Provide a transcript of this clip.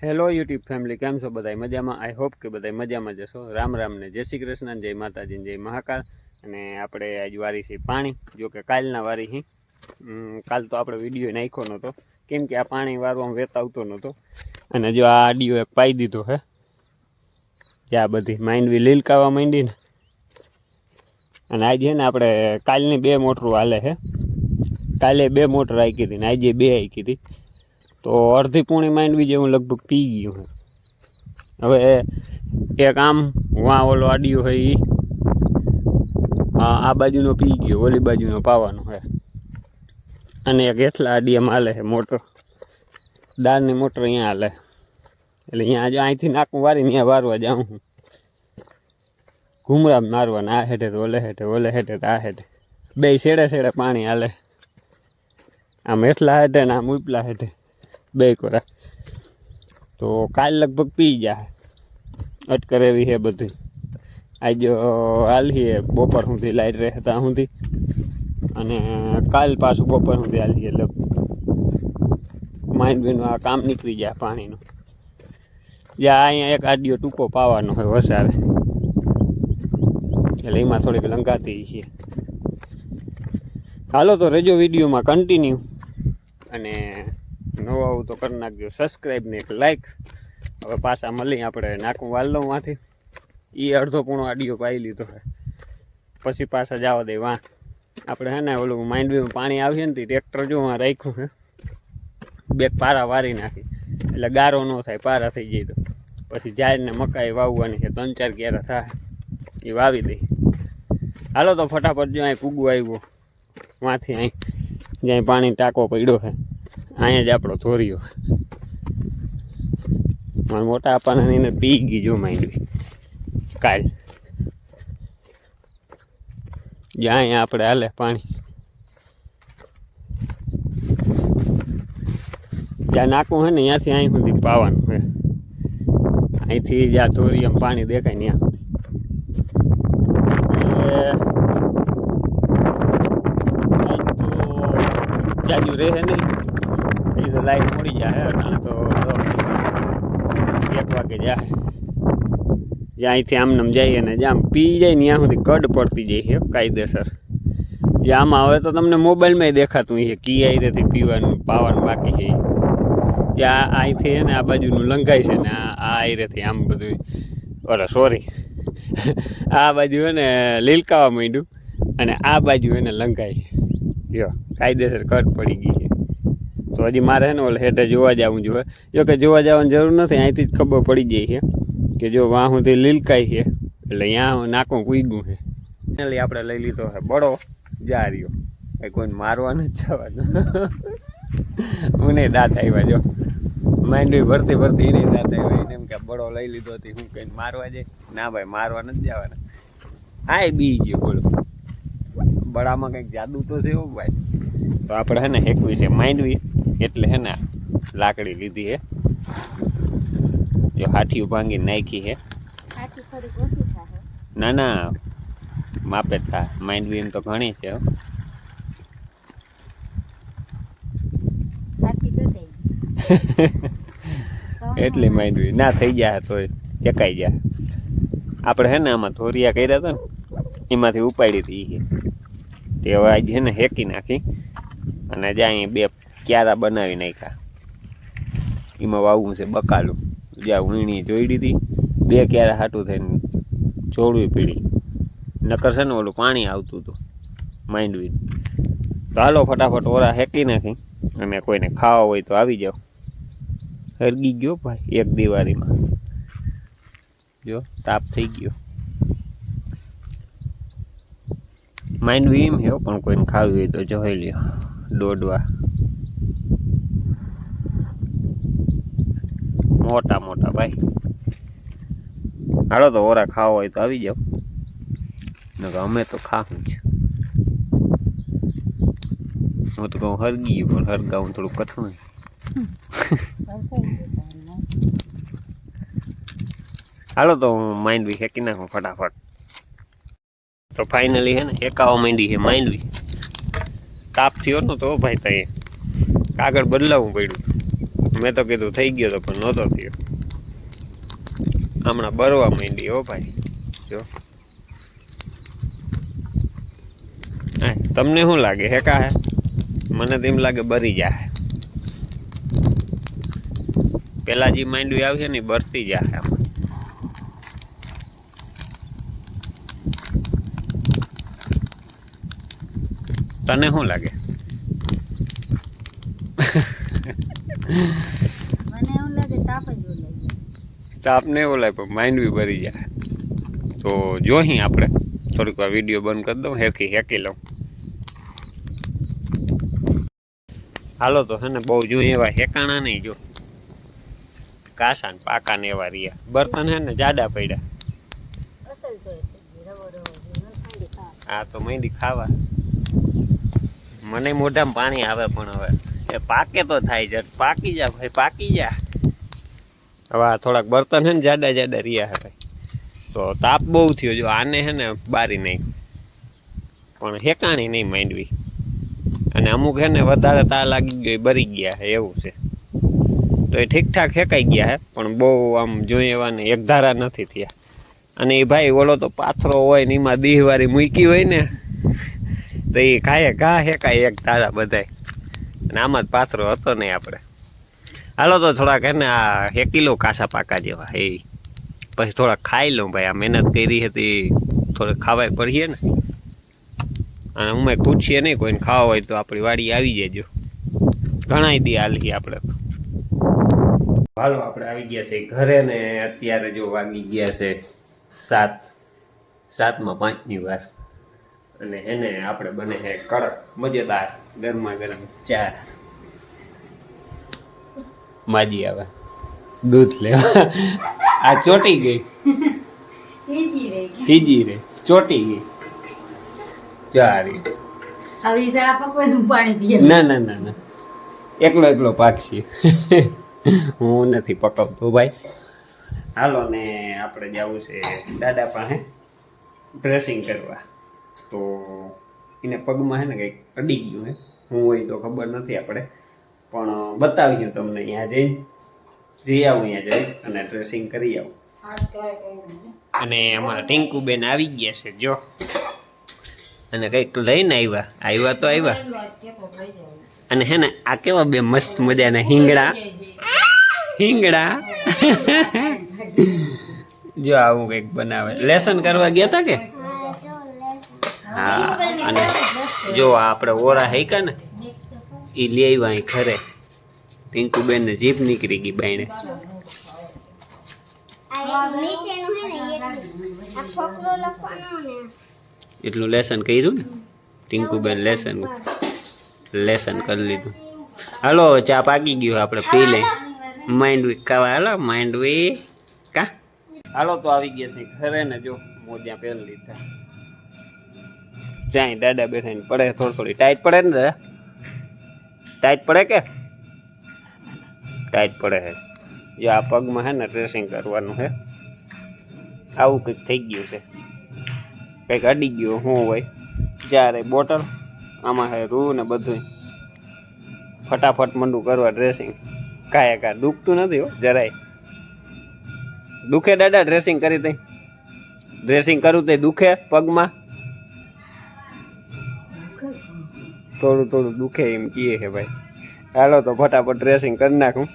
Hello YouTube family, કેમ છો બધા મજામાં? આઈ હોપ કે બધા મજામાં જશો. રામ રામ ને જય શ્રી કૃષ્ણ, જય માતાજી, જય મહાકાળ. અને આપણે આજ વારી છે પાણી, જો કે કાલના વારી હી. કાલ તો આપણે વિડીયો નાખ્યો નહોતો કેમ કે આ પાણી વારવામાં વેત આવતો નહોતો. અને જો આ આડીઓ એક પાઈ દીધો હે, જ્યાં બધી માંડવી લીલકાવા માંડી ને. અને આજે છે ને આપણે કાલની 2 મોટરું હાલે છે. કાલે 2 મોટર આંકી હતી ને આજે 2 આંકી હતી. તો અડધી પૂણી માંડવી જેવું લગભગ પી ગયું છે. હવે એક આમ વાં ઓલો આડિયો હોય એ આ બાજુનો પી ગયો, ઓલી બાજુનો પાવાનો છે. અને એક એટલા આડિયામાં હાલે છે મોટર, દાળની મોટર અહીંયા હાલે. એટલે અહીંયા જો અહીંથી નાકું વારીને અહીંયા વારવા જાઉં છું. ઘૂમરામ મારવાના, આ હેઠે તો ઓલે હેઠે, ઓલે હેઠે તો આ હેઠે. 2 શેડે શેડે પાણી હાલે. આમ એટલા હેઠે ને આમ ઉપલા હેઠે 2 કોરા. તો કાલ લગભગ પી જાય, અટકર એવી છે બધી. આજે હાલીએ બપોર સુધી લાઈટ રહે ત્યાં સુધી, અને કાલ પાછું બપોર સુધી હાલીએ. એટલે માંડવીનું આ કામ નીકળી જાય પાણીનું. જ્યાં અહીંયા એક આડિયો ટૂંકો પાવાનો હોય વસારે, એટલે એમાં થોડીક લંઘાતી છે. હાલો તો રેજો વિડીયોમાં કન્ટિન્યુ, અને નવો આવું તો કરી નાખજો સબસ્ક્રાઈબ ને એક લાઈક. હવે પાછા મળી આપણે નાકું વાલદોમાંથી. એ અડધો પૂણો આડિયો પાઈ લીધો છે, પછી પાછા જવા દે વાં. આપણે હે ને ઓલું માંડવીમાં પાણી આવશે ને ટ્રેક્ટર જો વાં રાખ્યું છે, 2 પારા વારી નાખી એટલે ગારો ન થાય, પારા થઈ જાય. તો પછી જાયને મકાઈ વાવવાની છે, 3-4 ક્યારા થાય એ વાવી દઈ. હાલો તો ફટાફટ જો અહીં પૂગું આવ્યું વાંથી, અહીં જ્યાં પાણી ટાંકો પડ્યો છે અહીંયા જ આપણો ધોર્યો. મારા મોટા આપવાના એને પી ગઈ જો માંડવી કાલ. જ્યાં અહીંયા આપણે હાલે પાણી, જ્યાં નાકું છે ને ત્યાંથી અહીં સુધી પાવાનું છે. અહીંથી જ્યાં ધોરી એમ પાણી દેખાય ત્યાં જાજુ રહે નહીં. હજી તો લાઈટ મોડી જાય, અને તો 1 વાગે જાય. જ્યાં અહીંથી આમનામ જઈએ ને જ્યાં પી જાય ને ત્યાં સુધી કડ પડતી જાય છે કાયદેસર. જે આમાં હવે તો તમને મોબાઈલમાં દેખાતું છે કી આઈરેથી પીવાનું પાવાનું બાકી છે. જ્યાં અહીંથી ને આ બાજુનું લંઘાય છે ને આ આઈરેથી આમ બધું, ઓલા સોરી આ બાજુ હે ને લીલકાવા માંડ્યું, અને આ બાજુ એને લંઘાય. જો કાયદેસર કટ પડી ગઈ છે. તો હજી મારે છે ને ઓલે હેઠે જોવા જવું જોઈએ. જો કે જોવા જવાની જરૂર નથી, અહીંથી જ ખબર પડી જાય છે કે જો વાં સુધી લીલકાઈ છે એટલે ત્યાં નાકું કૂગ્યું છે. ફાઇનલી આપણે લઈ લીધો છે બળો જા રહ્યો. એ કોઈને મારવા નથી જવાનું. મને દાંત આવ્યા, જો માંડવી ભરતી ભરતી એને દાંત આવ્યા. એને એમ કે બળો લઈ લીધો હતી, હું કઈને મારવા જાય? ના ભાઈ, મારવા નથી જવાના. હા, બી ગયો બોલો. બળામાં કંઈક જાદુ તો છે એવું ભાઈ. તો આપણે હે ને હેકવી છે માંડવી, એટલે હે ને લાકડી લીધી છે. જો હાથીઓ ભાંગીને નાખી છે. ના ના, માપે જ થાય. માંડવી એમ તો ઘણી છે. એટલી માંડવી ના થઈ જાય તો ચકાઈ જાય. આપણે હે ને આમાં ધોરિયા કર્યા હતા ને એમાંથી ઉપાડી હતી. તે હવે આજે છે ને હેકી નાખી, અને જ્યાં 2 ક્યારા બનાવી નાખ્યા. એમાં વાવવું છે બકાલું. જ્યાં વીણી જોઈ દીધી, 2 ક્યારા હાટું થઈને જોડવી પડી. નકર છે ને ઓલું પાણી આવતું હતું માંડવીનું. તો હાલો ફટાફટ ઓરા હેકી નાખી, અને કોઈને ખાવા હોય તો આવી જાઓ. હરગી ગયો ભાઈ 1 દિવાળીમાં, જો તાપ થઈ ગયો. માંડવી એમ છે પણ કોઈને ખાવી હોય તો જોઈ લ્યો. દોડવા મોટા મોટા ભાઈ. હાલો તો ઓરા ખાવા હોય તો આવી જાઓ. અમે તો ખાવું છે. હું તો કહું હરગી ગયું, પણ હરગાવું થોડું કઠણ. હાલો તો હું માંડવી શેકી નાખું ફટાફટ. તો ફાઇનલી હે ને એકાવા માંડી છે માંડવી. તાપ થયો ને તો ભાઈ તઈ કાગળ બદલાવવું પડ્યું. મેં તો કીધું થઈ ગયો તો પણ નહોતો થયો. હમણાં બરવા માંડી હો ભાઈ. જો તમને શું લાગે હેકા હે? મને તો એમ લાગે બરી જાય. પેલા જે માંડવી આવશે ને બરતી જાય. તને શું લાગે? મને એવું લાગે તાપ જ ઓલાય. તાપને એવું લાગે પણ માંડવી ભરી જાય. તો જોઈ આપણે થોડીક વાર વિડીયો બંધ કરી દઉં, હેકી લઉં. હાલો તો હે ને બહુ જોઈ એવા હેકાણા નહીં. જો કાસા ને પાકા ને એવા રહ્યા. બર્તન હે ને જાડા પડ્યા. અસલ તો હા તો મહેંદી ખાવા. મને મોઢામાં પાણી આવે પણ હવે એ પાકે તો થાય છે. પાકી જા ભાઈ, પાકી જા. હવે આ થોડાક બર્તન હે ને જાડા રહ્યા હે ભાઈ. તો તાપ બહુ થયો. જો આને હે ને બારી નહીં પણ હેકાણી નહીં માંડવી. અને અમુક હે ને વધારે તા લાગી ગયો બરી ગયા હે એવું છે. તો એ ઠીકઠાક હેકાઈ ગયા હે પણ બહુ આમ જોઈએ એવા ને એક ધારા નથી થયા. અને એ ભાઈ ઓલો તો પાથરો હોય ને એમાં દીહવારી મૂકી હોય ને તો એ ઘા હેકાય એક ધારા બધાય. અને આમાં જ પાથરો હતો નહીં આપણે. હાલો તો થોડાક હે ને આ 1 કિલો કાસા પાકા જેવા એ પછી થોડાક ખાઈ લઉં ભાઈ. આ મહેનત કરી હતી થોડીક ખાવાય પડીએ ને. અને અમે પૂછીએ નહીં કોઈને ખાવા હોય તો આપણી વાડી આવી જજો. ઘણા દી હાલી આપણે. હાલો આપણે આવી ગયા છે ઘરે ને અત્યારે જો વાગી ગયા છે 7:05 વાર. અને એને આપણે બને છે કડક મજેદાર ગરમા ગરમ ચા. માજી આવે દૂધ લેવા. આ ચોટી ગઈ હીજી રે ચોટી ગઈ ચારી. હવે સા પકવાનું પાણી પીએ. ના એકલો પાકશી. હું નથી પકવતો ભાઈ. હાલો ને આપણે જવું છે દાદા પાસે ડ્રેસિંગ કરવા. તો એને પગમાં હે ને કંઈક અડી ગયું હે. હું હોય તો ખબર નથી આપણે પણ બતાવ્યું તમને. અહીંયા જઈ આવું, અહીંયા જઈ અને ડ્રેસિંગ કરી આવું. અને અમારા ટીંકુબેન આવી ગયા છે જો. અને કંઈક લઈને આવ્યા તો આવ્યા. અને હે ને આ કેવા બે મસ્ત મજાના હિંગડા જો આવું કંઈક બનાવે. લેસન કરવા ગયા હતા કે? હા. અને જો આપણે ઓરા હેકા ને એ લઈ આવ્યા અહીં ઘરે. ટીંકુબેન ને જીભ નીકળી ગઈ બાઈને. એટલું લેસન કર્યું ને ટીંકુબેન. લેસન કરી લીધું. હાલો ચા પાકી ગયું, આપણે પી લઈ. માંડવી ખાવા હાલો. માંડવી કા હાલો તો આવી ગયા છે ઘરે ને. જો મોજા પહેરી લીધા. ચાય દાદા બેઠા ને પડે થોડી ટાઈટ પડે ને દાદા? ટાઈટ પડે કે? ટાઈટ પડે છે. જો આ પગમાં હે ને ડ્રેસિંગ કરવાનું છે. આવું કંઈક થઈ ગયું છે. કંઈક અડી ગયું શું હોય. જ્યારે બોટલ આમાં છે રૂ ને બધું. ફટાફટ મંડું કરવા ડ્રેસિંગ. કાંઈ દુખતું નથી હો જરાય. દુખે દાદા ડ્રેસિંગ કરી તઈ? ડ્રેસિંગ કરું તે દુખે પગમાં? થોડું દુખે એમ કહીએ છે ભાઈ. હાલો તો ફટાફટ ડ્રેસિંગ કરી નાખું.